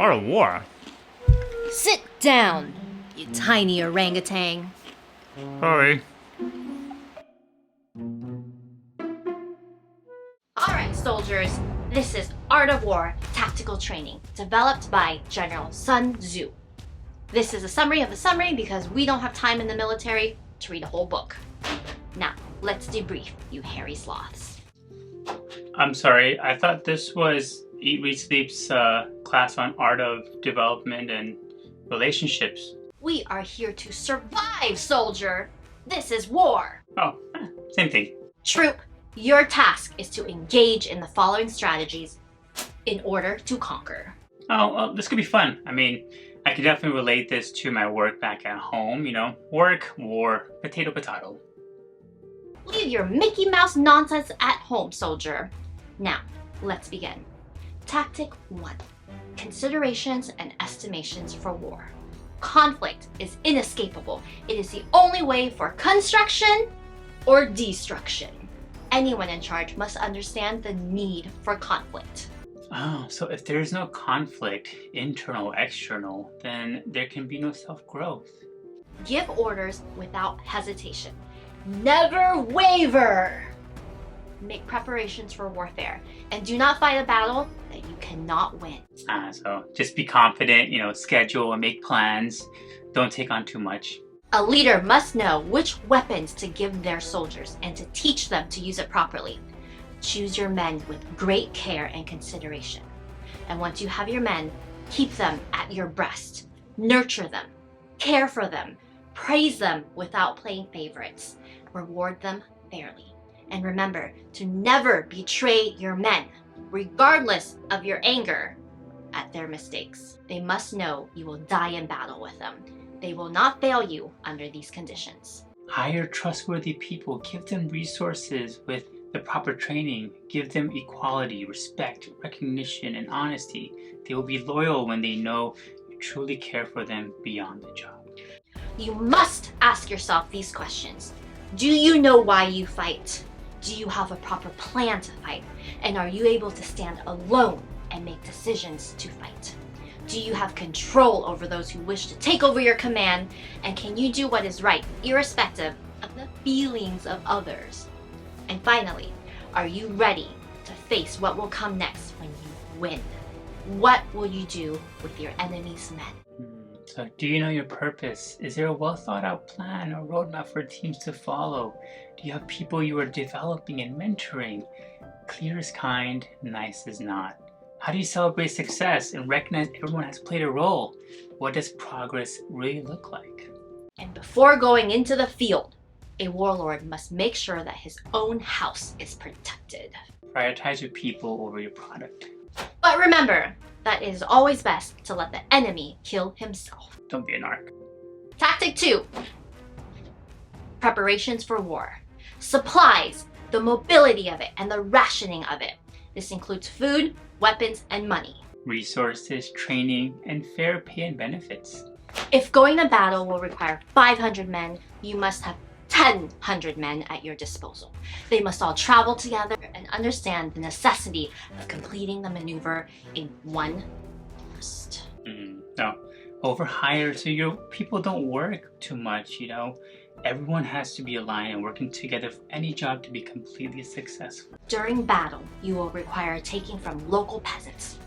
Art of war? Sit down, you tiny orangutan. Sorry. Alright, soldiers, this is Art of War Tactical Training, developed by General Sun Tzu. This is a summary of the summary because we don't have time in the military to read a whole book. Now, let's debrief, you hairy sloths. I'm sorry, I thought this was Eat, Read, Sleep's class on art of development and relationships. We are here to survive, soldier! This is war! Oh, same thing. Troop, your task is to engage in the following strategies in order to conquer. Oh, well, this could be fun. I mean, I can definitely relate this to my work back at home, you know. Work, war, potato, potato. Leave your Mickey Mouse nonsense at home, soldier. Now, let's begin. Tactic 1. Considerations and estimations for war. Conflict is inescapable. It is the only way for construction or destruction. Anyone in charge must understand the need for conflict. Oh, so if there's no conflict, internal, external, then there can be no self-growth. Give orders without hesitation. Never waver! Make preparations for warfare, and do not fight a battle that you cannot win. So just be confident, you know, schedule and make plans. Don't take on too much. A leader must know which weapons to give their soldiers and to teach them to use it properly. Choose your men with great care and consideration. And once you have your men, keep them at your breast. Nurture them, care for them, praise them without playing favorites. Reward them fairly. And remember to never betray your men, regardless of your anger at their mistakes. They must know you will die in battle with them. They will not fail you under these conditions. Hire trustworthy people. Give them resources with the proper training. Give them equality, respect, recognition, and honesty. They will be loyal when they know you truly care for them beyond the job. You must ask yourself these questions. Do you know why you fight? Do you have a proper plan to fight? And are you able to stand alone and make decisions to fight? Do you have control over those who wish to take over your command? And can you do what is right, irrespective of the feelings of others? And finally, are you ready to face what will come next when you win? What will you do with your enemy's men? So do you know your purpose? Is there a well thought out plan or roadmap for teams to follow? Do you have people you are developing and mentoring? Clear is kind, nice is not. How do you celebrate success and recognize everyone has played a role? What does progress really look like? And before going into the field, a warlord must make sure that his own house is protected. Prioritize your people over your product. But remember that it is always best to let the enemy kill himself. Don't be a narc. Tactic 2. Preparations for war. Supplies, the mobility of it, and the rationing of it. This includes food, weapons, and money. Resources, training, and fair pay and benefits. If going to battle will require 500 men, you must have 1,000 men at your disposal. They must all travel together and understand the necessity of completing the maneuver in one burst. No, overhire so your people don't work too much, you know. Everyone has to be aligned and working together for any job to be completely successful. During battle, you will require taking from local peasants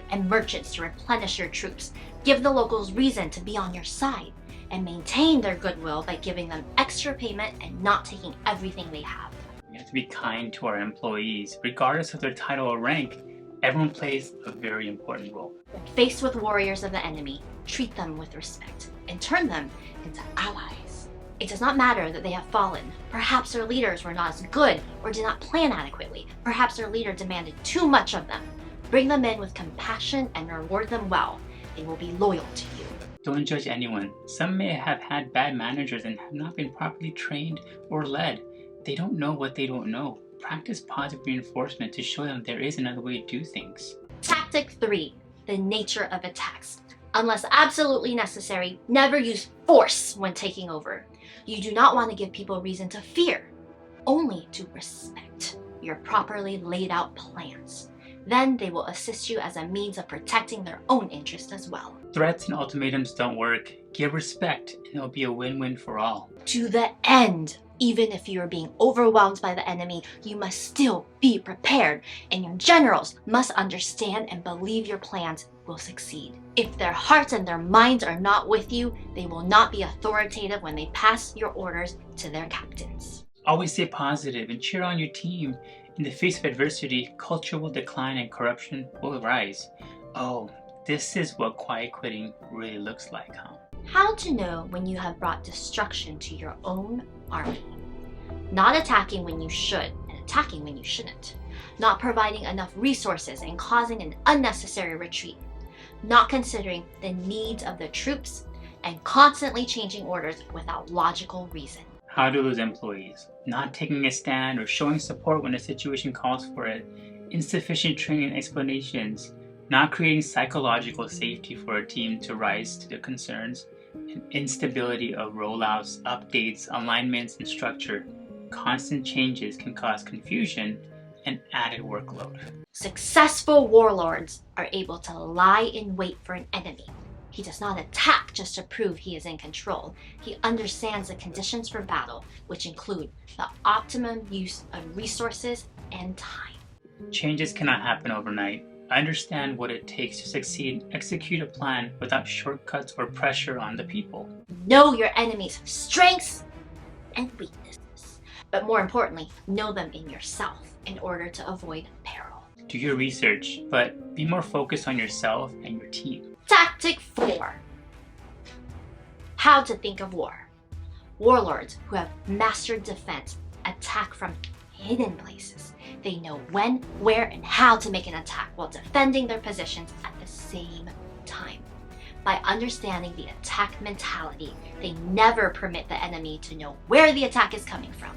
and merchants to replenish your troops. Give the locals reason to be on your side and maintain their goodwill by giving them extra payment and not taking everything they have. We have to be kind to our employees. Regardless of their title or rank, everyone plays a very important role. When faced with warriors of the enemy, treat them with respect and turn them into allies. It does not matter that they have fallen. Perhaps their leaders were not as good or did not plan adequately. Perhaps their leader demanded too much of them. Bring them in with compassion and reward them well. They will be loyal to you. Don't judge anyone. Some may have had bad managers and have not been properly trained or led. They don't know what they don't know. Practice positive reinforcement to show them there is another way to do things. Tactic 3. The nature of attacks. Unless absolutely necessary, never use force when taking over. You do not want to give people reason to fear, only to respect your properly laid out plans. Then they will assist you as a means of protecting their own interest as well. Threats and ultimatums don't work. Give respect, and it'll be a win-win for all. To the end. Even if you are being overwhelmed by the enemy, you must still be prepared, and your generals must understand and believe your plans will succeed. If their hearts and their minds are not with you, they will not be authoritative when they pass your orders to their captains. Always stay positive and cheer on your team. In the face of adversity, culture will decline and corruption will rise. Oh, this is what quiet quitting really looks like, huh? How to know when you have brought destruction to your own army. Not attacking when you should and attacking when you shouldn't. Not providing enough resources and causing an unnecessary retreat. Not considering the needs of the troops and constantly changing orders without logical reason. How do those employees? Not taking a stand or showing support when a situation calls for it. Insufficient training and explanations. Not creating psychological safety for a team to rise to their concerns. And instability of rollouts, updates, alignments, and structure. Constant changes can cause confusion and added workload. Successful warlords are able to lie in wait for an enemy. He does not attack just to prove he is in control. He understands the conditions for battle, which include the optimum use of resources and time. Changes cannot happen overnight. Understand what it takes to succeed and execute a plan without shortcuts or pressure on the people. Know your enemy's strengths and weaknesses, but more importantly, know them in yourself in order to avoid peril. Do your research, but be more focused on yourself and your team. Tactic 4. How to think of war. Warlords who have mastered defense attack from hidden places. They know when, where, and how to make an attack while defending their positions at the same time. By understanding the attack mentality, they never permit the enemy to know where the attack is coming from.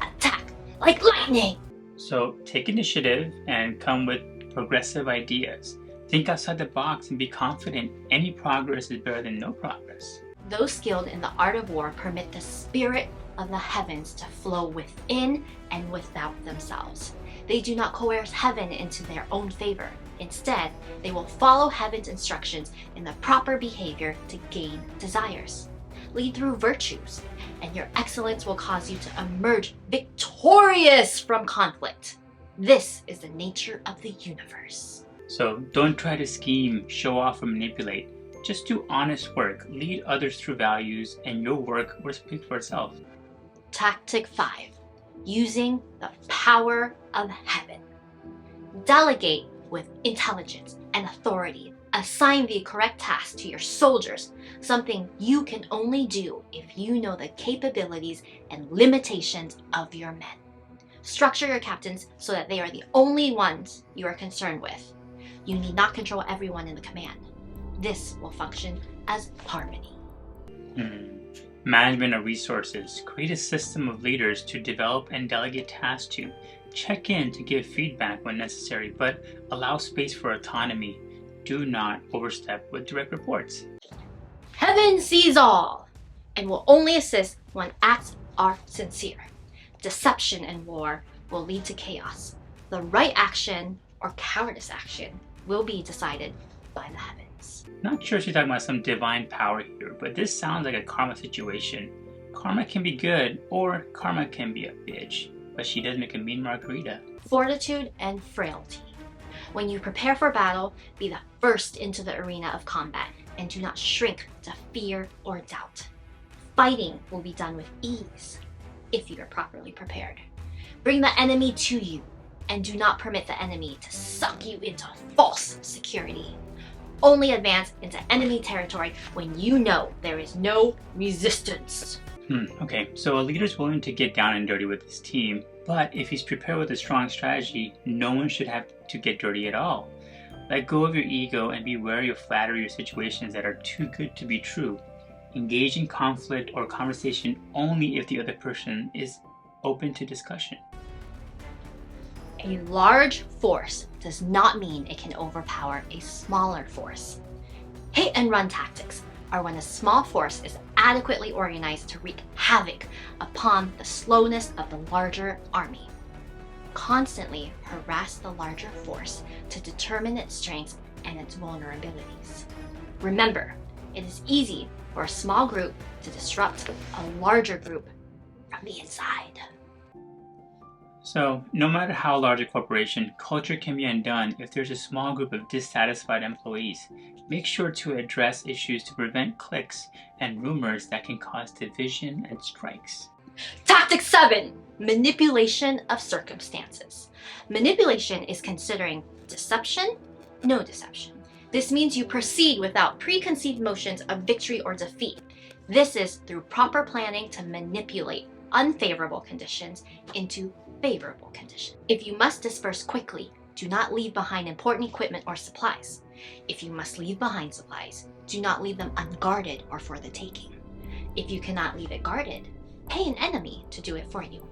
Attack like lightning! So take initiative and come with progressive ideas. Think outside the box and be confident. Any progress is better than no progress. Those skilled in the art of war permit the spirit of the heavens to flow within and without themselves. They do not coerce heaven into their own favor. Instead, they will follow heaven's instructions in the proper behavior to gain desires. Lead through virtues, and your excellence will cause you to emerge victorious from conflict. This is the nature of the universe. So don't try to scheme, show off, or manipulate. Just do honest work, lead others through values, and your work will speak for itself. Tactic 5. Using the power of heaven. Delegate with intelligence and authority. Assign the correct task to your soldiers, something you can only do if you know the capabilities and limitations of your men. Structure your captains so that they are the only ones you are concerned with. You need not control everyone in the command. This will function as harmony. Management of resources. Create a system of leaders to develop and delegate tasks to. Check in to give feedback when necessary, but allow space for autonomy. Do not overstep with direct reports. Heaven sees all and will only assist when acts are sincere. Deception in war will lead to chaos. The right action or cowardice action will be decided by the heavens. Not sure if you're talking about some divine power here, but this sounds like a karma situation. Karma can be good, or karma can be a bitch, but she does make a mean margarita. Fortitude and Frailty. When you prepare for battle, be the first into the arena of combat, and do not shrink to fear or doubt. Fighting will be done with ease if you are properly prepared. Bring the enemy to you, and do not permit the enemy to suck you into false security. Only advance into enemy territory when you know there is no resistance. Okay, so a leader's willing to get down and dirty with his team, but if he's prepared with a strong strategy, no one should have to get dirty at all. Let go of your ego and be wary of flattery or situations that are too good to be true. Engage in conflict or conversation only if the other person is open to discussion. A large force does not mean it can overpower a smaller force. Hit and run tactics are when a small force is adequately organized to wreak havoc upon the slowness of the larger army. Constantly harass the larger force to determine its strengths and its vulnerabilities. Remember, it is easy for a small group to disrupt a larger group from the inside. So, no matter how large a corporation, culture can be undone if there's a small group of dissatisfied employees. Make sure to address issues to prevent cliques and rumors that can cause division and strikes. Tactic 7. Manipulation of circumstances. Manipulation is considering deception, no deception. This means you proceed without preconceived notions of victory or defeat. This is through proper planning to manipulate unfavorable conditions into favorable conditions. If you must disperse quickly, do not leave behind important equipment or supplies. If you must leave behind supplies, do not leave them unguarded or for the taking. If you cannot leave it guarded, pay an enemy to do it for you.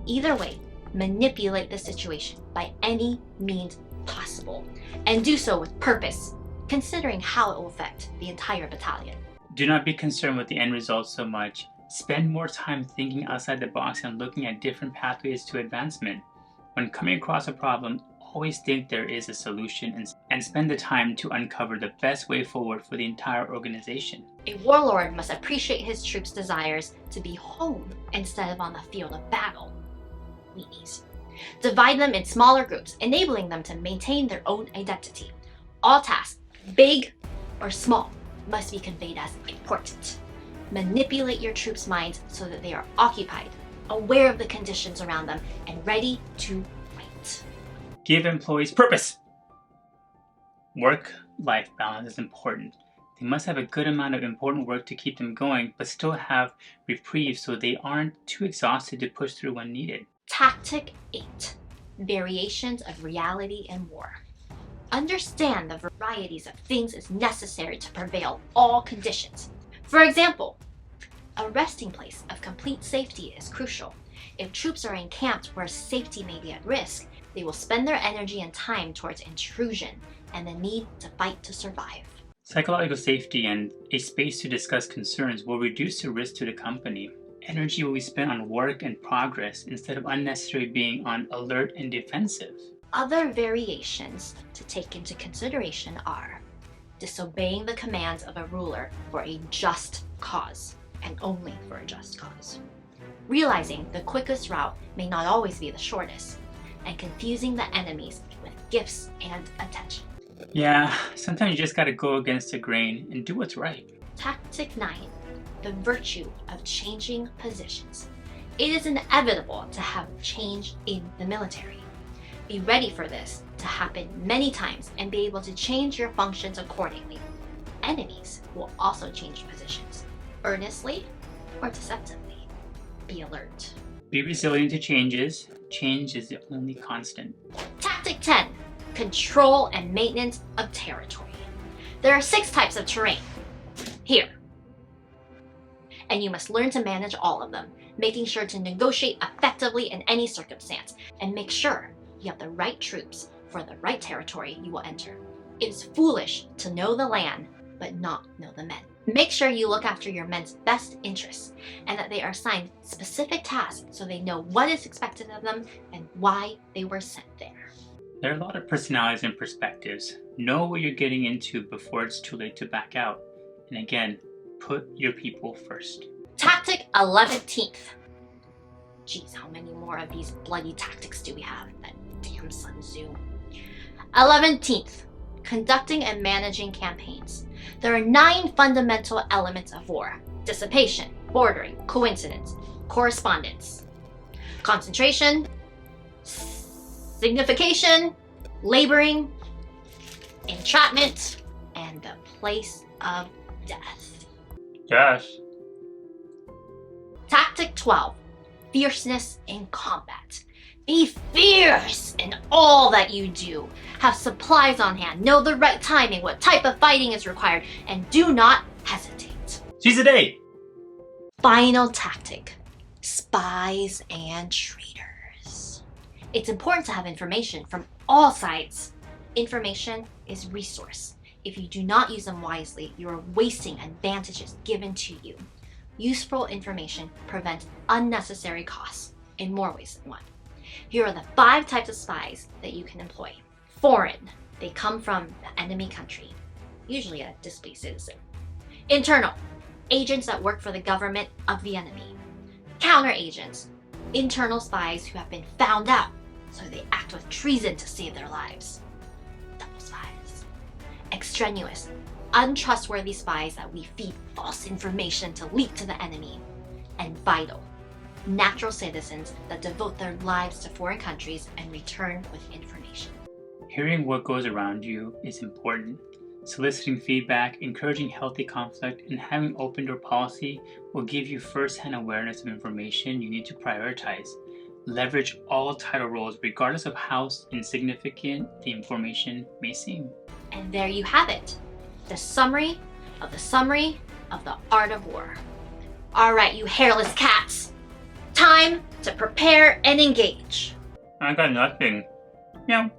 Either way, manipulate the situation by any means possible, and do so with purpose, considering how it will affect the entire battalion. Do not be concerned with the end result so much. Spend more time thinking outside the box and looking at different pathways to advancement. When coming across a problem, always think there is a solution and spend the time to uncover the best way forward for the entire organization. A warlord must appreciate his troops' desires to be home instead of on the field of battle. Weenies. Divide them in smaller groups, enabling them to maintain their own identity. All tasks, big or small, must be conveyed as important. Manipulate your troops' minds so that they are occupied, aware of the conditions around them, and ready to fight. Give employees purpose. Work-life balance is important. They must have a good amount of important work to keep them going, but still have reprieve so they aren't too exhausted to push through when needed. Tactic 8. Variations of reality and war. Understand the varieties of things is necessary to prevail all conditions. For example, a resting place of complete safety is crucial. If troops are encamped where safety may be at risk, they will spend their energy and time towards intrusion and the need to fight to survive. Psychological safety and a space to discuss concerns will reduce the risk to the company. Energy will be spent on work and progress instead of unnecessarily being on alert and defensive. Other variations to take into consideration are disobeying the commands of a ruler for a just cause, and only for a just cause. Realizing the quickest route may not always be the shortest, and confusing the enemies with gifts and attention. Yeah, sometimes you just gotta go against the grain and do what's right. Tactic 9. The virtue of changing positions. It is inevitable to have change in the military. Be ready for this to happen many times and be able to change your functions accordingly. Enemies will also change positions, earnestly or deceptively. Be alert. Be resilient to changes. Change is the only constant. Tactic 10. Control and maintenance of territory. There are 6 types of terrain. Here. And you must learn to manage all of them, making sure to negotiate effectively in any circumstance, and make sure you have the right troops for the right territory you will enter. It is foolish to know the land, but not know the men. Make sure you look after your men's best interests, and that they are assigned specific tasks so they know what is expected of them and why they were sent there. There are a lot of personalities and perspectives. Know what you're getting into before it's too late to back out. And again, put your people first. Tactic 11th. Jeez, how many more of these bloody tactics do we have? That damn Sun Tzu. 11th. Conducting and managing campaigns. There are 9 fundamental elements of war: dissipation, bordering, coincidence, correspondence, concentration, signification, laboring, entrapment, and the place of death. Gosh. Tactic 12. Fierceness in combat. Be fierce in all that you do. Have supplies on hand. Know the right timing, what type of fighting is required, and do not hesitate. Seize the day. Final tactic. Spies and traitors. It's important to have information from all sides. Information is resource. If you do not use them wisely, you are wasting advantages given to you. Useful information prevents unnecessary costs in more ways than one. Here are the 5 types of spies that you can employ. Foreign, they come from the enemy country, usually a displaced citizen. Internal, agents that work for the government of the enemy. Counter agents, internal spies who have been found out, so they act with treason to save their lives. Double spies. Extraneous, untrustworthy spies that we feed false information to leak to the enemy. And vital, natural citizens that devote their lives to foreign countries and return with information. Hearing what goes around you is important. Soliciting feedback, encouraging healthy conflict, and having open door policy will give you first-hand awareness of information you need to prioritize. Leverage all title roles regardless of how insignificant the information may seem. And there you have it, the summary of the art of war. All right, you hairless cats, time to prepare and engage. I got nothing. Meow.